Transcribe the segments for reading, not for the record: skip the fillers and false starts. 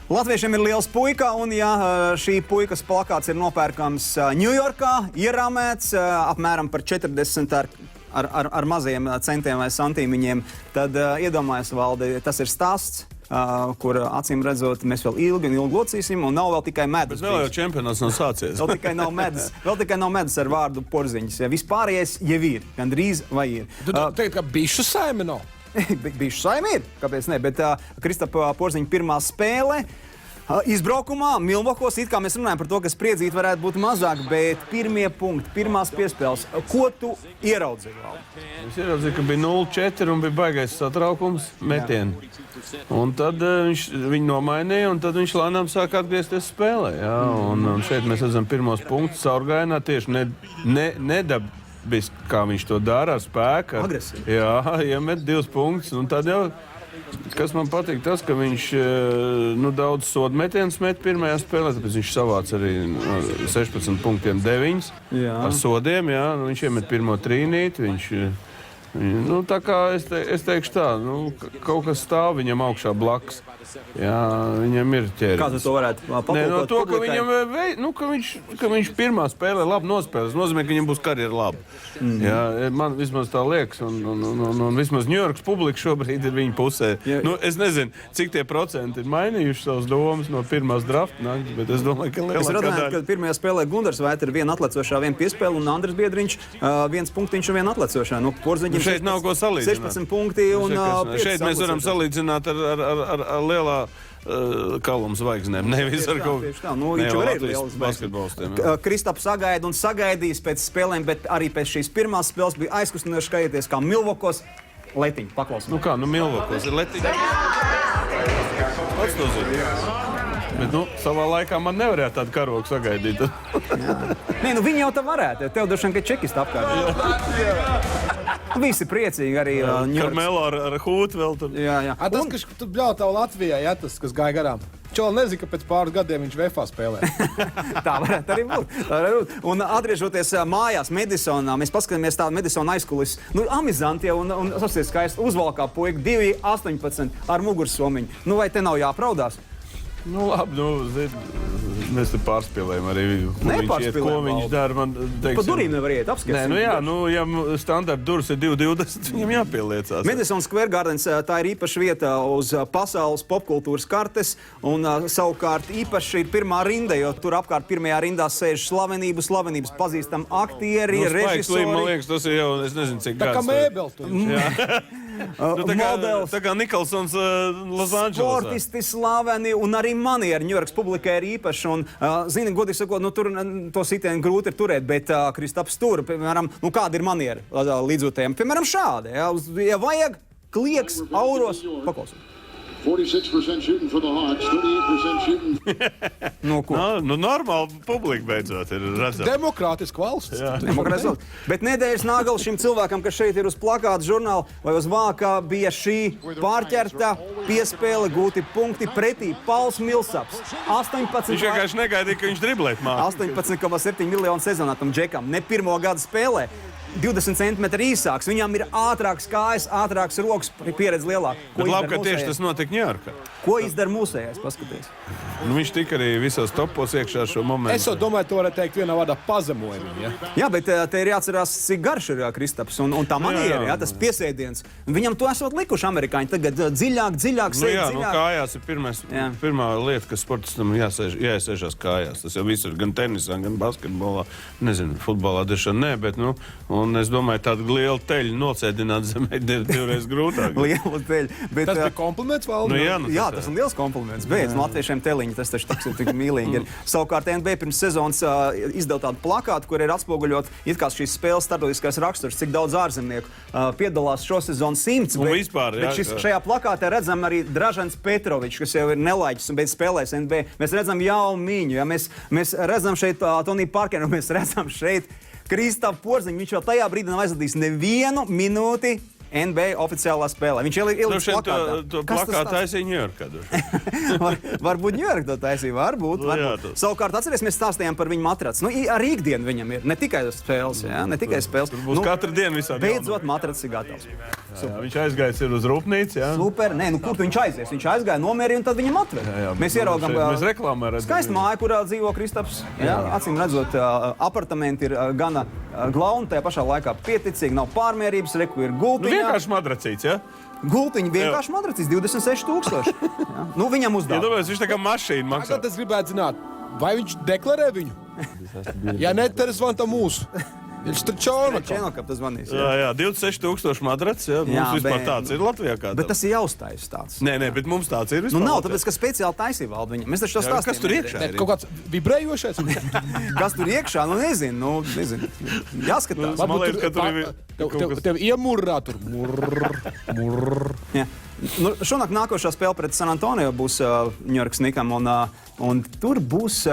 Latviešiem ir liels puika, un ja šī puikas plakāts ir nopērkams Ņujorkā, ieramēts apmēram par 40 ar maziem centiem vai santīmiņiem, tad iedomājies, Valdi, tas ir stāsts, kur acīm redzot mēs vēl ilgi locīsim, un nav vēl tikai medus. Bet vēl jau čempionāts nav sācies. Vēl tikai nav medus ar vārdu Porziņš. Ja vispārējais jau ir, gandrīz vai ir. Tu teikt, ka bišu saime nav? Bišu saime ir, kāpēc ne, bet Kristapa Porziņa pirmā spēle izbraukumā, Milvokos, it kā mēs runājam par to, ka spriedzīt varētu būt mazāk, bet pirmie punkti, pirmās piespēles. Ko tu ieraudzīji? Es ieraudzīju, ka bija 0-4 un bija baigais satraukums metieni. Un tad viņi nomainīja, un tad viņš lēnām sāk atgriezties spēlē. Jā. Un šeit mēs redzam pirmos punktus caurgājienā, tieši nedabis, kā viņš to dara ar spēku. Agresīvi. Jā, iemet 2 punktus, un tad jau, kas man patīk, tas, ka viņš daudz sodu metienus met pirmajā spēlē, tāpēc viņš savāc arī 16 punktiem 9 ar sodiem, jā, viņš iemet pirmo trīnīti, tā kā es teikšu tā, kaut kas stāv viņam augšā blakus. Jā, viņam ir ķēries. Kā tu to varētu papildināt? To, ka viņš pirmā spēlē labi nospēlēs, nozīmē, ka viņam būs karjera laba. Jā, man vismaz tā liekas, un vismaz Ņujorkas publika šobrīd ir viņa pusē. Es nezinu, cik tie procenti ir mainījuši savas domas no pirmās drafta naktas, bet es domāju, ka lielākā daļa. Es redzēju, ka pirmajā spēlē Gundars Vētra ir 1 atlecošā, 1 piespēle, un Andris Biedriņš 1 punktiņš un 1 atlecošā. Porziņš šeit nav ko salīdzināt. 16 punkti un 5 šeit mēs varam salīdzināt ar lielā kaluma zvaigznēm, nevis ar kaut kādiem basketbolistiem. Kristaps sagaida un sagaidīs pēc spēlēm, bet arī pēc šīs pirmās spēles bija aizkustinoši skatīties, kā Milvokos letiņi. Paklausīsim. Milvokos ir letiņi. Pats to zina. Bet, savā laikā man nevarēja tādu karogu sagaidīt. Nē, viņi jau tā varētu. Tev droši vien, ka čekisti apkārt. Visi priecīgi arī Karmelo ar hūtu vēl tur. Jā. Tas, kas tu bļautāv Latvijā, tas, kas gāja garām. Čola nezinu, ka pēc pāris gadiem viņš VFA spēlē. Tā varētu arī būt. Un atgriežoties mājās Madisonā, mēs paskatāmies tādu Madisona aizkulis. Amizanti jau un skaisti uzvalkā puika 2-18 ar mugursomiņu. Vai te nav jāpraudās? Labi, mēs te pārspēlējam arī, ko viņš dara. Pa durīm nevar iet, apskatīt. Ja standarta durvis ir 2,20, viņam jāpieliecās. Madison Square Gardens, tā ir īpaša vieta uz pasaules popkultūras kartes, un savukārt īpaši ir pirmā rinda, jo tur apkārt pirmajā rindā sēž slavenības, pazīstam aktieri, režisori. Man liekas, tas ir jau, es nezinu, cik gads. Tā kā mēbeli. Tā kā Nikolsons Losandželosā. Sportisti slaveni un arī manieri Ņujorkas publikai ir īpaši. Un, zini, godīgi sakot, tur to sitienu grūti ir turēt, bet Kristaps tur, piemēram, kāda ir manieri līdzjūtējiem? Piemēram, šādi. Ja vajag klieks, auros, paklausīt. 46% shooting for the Hawks, 38% shooting. Normāli publika beidzot ir redzama. Demokrātiska valsts. Demokrātiska. Bet nedēļas nagala šim cilvēkam, kas šeit ir uz plakāta žurnāla vai uz vāka, bija šī pārķerta piespēle, gūti punkti pretī Pauls Milsaps. 18. Viņš vienkārši negaidīja, ka viņš driblēt māku. 18,7 miljonu sezonā tam džekam. Ne pirmo gadu spēlē. 20 centimetri īsāks, viņam ir ātrāks kājas, ātrāks rokas, pieredze lielāka. Bet labi, ka tieši tas notika Ņujorkā. Ko izdara mūsējais, paskaties? Viņš tika arī visos topos iekšā šo momentu. Es domāju, to varētu teikt vienā vārdā pazemojumi. Jā, bet te ir jāatcerās, cik garš ir Kristaps un tā maniera, tas piesēdiens. Viņam to esot likuši amerikāņi tagad dziļāk, dziļāk. Kājās ir pirmā lieta, kas sportistam jāiesēžās kājās. Tas jau visur, gan tenisā, gan basketbolā, nezinu, futbolā diešām nē, bet, un es domāju, tādu lielu teļu nocēdināt zemē divreiz grūtāk. Lielu teļu. Tas bija kompliments, Valdi? Jā, tas ir liels kompliments. Beidz, latviešiem teliņi, tas taču tik mīlīgi ir. Savukārt NBA pirms sezonas izdeva tādu plakātu, kur ir atspoguļot it kā šīs spēles starptautiskais raksturs, cik daudz ārzemnieku piedalās šo sezonu 100. Bet šajā plakātē redzam arī Dražens Petrovičs, kas jau ir nelaiķis un beidz spēlēs NBA. Mēs redzam Jau Miņu, mēs redzam šeit Tony Parkeru, mēs redzam šeit Kristapu Porziņu. Viņš vēl tajā brīdī nav aizvadījis nevienu minūti NBA oficiālā spēlē. Viņš ieliks plakātā. To plakātu taisīja Ņujorkā. Varbūt Ņujorkā to taisīja, varbūt. Savukārt, atceries, mēs stāstījām par viņu matraci. Arī ikdienu viņam ir, ne tikai spēles. Ne tikai spēles. Tur būs katru dienu visādi. Beidzot, matracis ir gatavs. Viņš aizgājis uz rūpnīcu. Jā. Super. Nē, nu, kur tu viņš aizies? Viņš aizgāja, nomierināja, un tad viņam atveda. Mēs ieraugām, Mēs reklāmā redzam. Skaista māja, kurā dzīvo Kristaps. Acīm redzot, apartamenti ir gana glauni, tajā pašā laikā pieticīgi, nav pārmērības, reku ir gultiņa. Vienkārši madracīts, jā? Gultiņa vienkārši madracīs, 26,000. Nu, viņam uzdevums. Iedomājies, viņš tā kā mašīna maksā. Tagad es gribētu zināt, vai viņš deklarē viņu? Ja ne, tad es vantam mūsu. Viņš tur čauna. Čenokam tas zvanīs. Jā, 26,000 madrats, jā. Mums vispār tāds ir Latvijā kādam. Bet tas ir jāuztais tāds. Nē, bet mums tāds ir vispār. Nu nav, tāpēc, ka speciāli taisīja valdu viņam. Mēs taču to stāstījām. Kas tur iekšā ir? Kaut kāds vibrējošais. Kas tur iekšā? Nu nezinu. Jāskatās. Man liekas, ka tur ir kaut kas. Tev iemurrā tur. Murr. Jā. Nu, šonakt nākošā spēle pret San Antonio būs Ņujorkas Nikam, un tur būs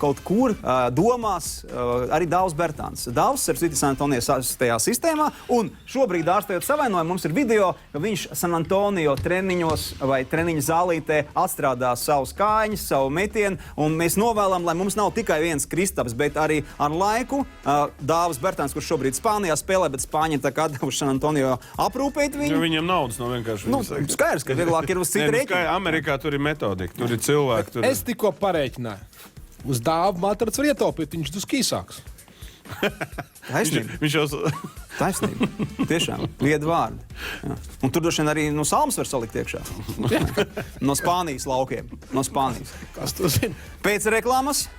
kaut kur domās arī Dāvs Bertāns. Dāvs ir San Antonio tajā sistēmā, un šobrīd ārstējot savainojumu, mums ir video, ka viņš San Antonio treniņos vai treniņa zālītē atstrādā savus kājiņus, savu metienu, un mēs novēlam, lai mums nav tikai viens Kristaps, bet arī ar laiku Dāvs Bertāns, kurš šobrīd Spānijā spēlē, bet Spāņi tā kā atdevuši San Antonio aprūpēt viņu. Jo viņiem naudas nav vienkārši. Skaidrs, ka vieglāk ir uz citu rēķinu. Amerikā tur ir metodika, tur ir cilvēki. Es tikko parēķināju. Uz Dāvu matrac var ietaupīt, viņš dus kīsāks. Taisnība. Viņš jau... Taisnība. Tiešām. Viedi vārdi. Jā. Un tur droši vien arī salmas var salikt iekšā. No Spānijas laukiem. No Spānijas. Kas to zina? Pēc reklāmas.